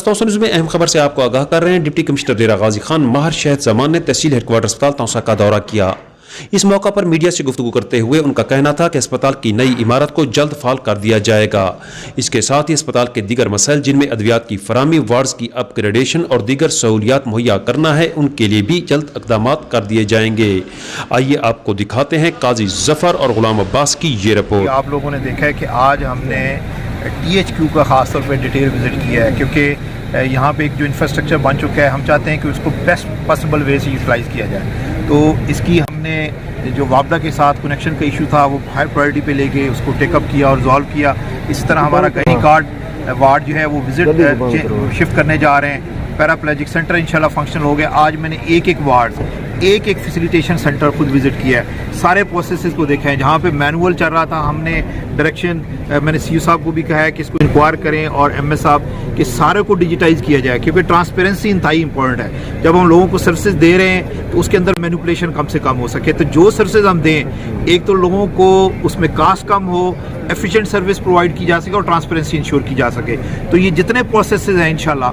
Taunsa news में अहम खबर से आपको आगाह कर रहे हैं। डिप्टी कमिश्नर डेरा गाजी खान माहर शहद जमान ने तहसील हेडक्वार्टर अस्पताल तौसा का दौरा किया। इस मौका पर मीडिया से गुफ्तगू करते हुए उनका कहना था कि अस्पताल की नई इमारत को जल्द फाल कर दिया जाएगा। इसके साथ ही अस्पताल के दीगर मसाइल जिनमें अद्वियात की फराहमी, वार्ड्स की अपग्रेडेशन और दीगर सहूलियात मुहैया करना है, उनके लिए भी जल्द इकदाम कर दिए जाएंगे। आइए आपको दिखाते हैं काजी जफर और गुलाम अब्बास की ये रिपोर्ट। आप लोगों ने देखा है कि आज हमने THQ का ख़ास तौर पर डिटेल विज़िट किया है, क्योंकि यहाँ पे एक जो इंफ्रास्ट्रक्चर बन चुका है, हम चाहते हैं कि उसको बेस्ट पॉसिबल वे से यूटिलाइज़ किया जाए। तो इसकी हमने जो वापदा के साथ कनेक्शन का इशू था वो हाई प्रायोरिटी पे ले गए, उसको टेकअप किया और रिजॉल्व किया। इसी तरह हमारा गनी कार्ड वार्ड जो है वो विज़िट शिफ्ट करने जा रहे हैं। पैराप्लेजिक सेंटर इंशाल्लाह फंक्शनल हो गया। आज मैंने एक वार्ड, एक फैसिलिटेशन सेंटर खुद विज़िट किया है, सारे प्रोसेसेस को देखा है। जहाँ पे मैनुअल चल रहा था, हमने डायरेक्शन मैंने CEO साहब को भी कहा है कि इसको इंक्वायर करें और MS साहब कि सारे को डिजिटाइज़ किया जाए, क्योंकि ट्रांसपेरेंसी इंतहाई इंपॉर्टेंट है। जब हम लोगों को सर्विसेज दे रहे हैं तो उसके अंदर मैनिपुलेशन कम से कम हो सके। तो जो सर्विसेज हम दें, एक तो लोगों को उसमें कास्ट कम हो, एफिशिएंट सर्विस प्रोवाइड की जा सके और ट्रांसपेरेंसी इंश्योर की जा सके। तो ये जितने प्रोसेसेस हैं इंशाल्लाह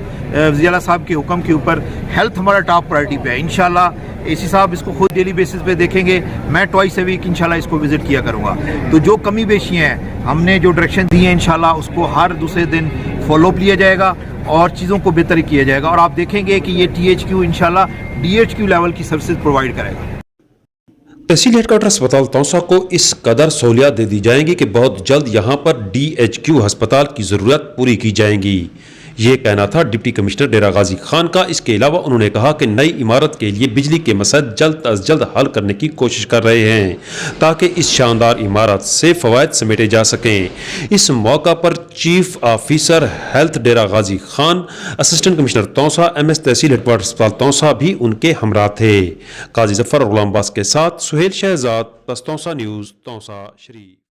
वज़ीर आला साहब के हुक्म के ऊपर हेल्थ हमारा टॉप प्रायोरिटी पे है। इंशाल्लाह AC साहब इसको खुद डेली बेसिस पे देखेंगे, मैं ट्वाइस ए वीक इंशाल्लाह इसको विजिट किया करूँगा। तो जो कमी बेशियाँ हैं, हमने जो डायरेक्शन दी है इंशाल्लाह उसको हर दूसरे दिन फॉलोअप लिया जाएगा और चीज़ों को बेहतर किया जाएगा। और आप देखेंगे कि ये THQ इंशाल्लाह DHQ लेवल की सर्विसेज प्रोवाइड करेगा। तहसील हेडक्वार्टर अस्पताल तौसा को इस कदर सहूलियात दे दी जाएंगी कि बहुत जल्द यहाँ पर DHQ अस्पताल की ज़रूरत पूरी की जाएंगी। ये कहना था डिप्टी कमिश्नर डेरा गाजी खान का। इसके अलावा उन्होंने कहा कि नई इमारत के लिए बिजली के मसले जल्द अज जल्द हल करने की कोशिश कर रहे हैं ताकि इस शानदार इमारत से फ़वायद समेटे जा सकें। इस मौका पर chief officer health Dera Ghazi Khan, assistant commissioner Taunsa, MS तहसील हेडक्वार्टर अस्पताल तौसा भी उनके हमरा थे। काजी जफर और गुलाम अब्बास के साथ सुहेल शहजाद, तौसा न्यूज़, तौसा शरीफ।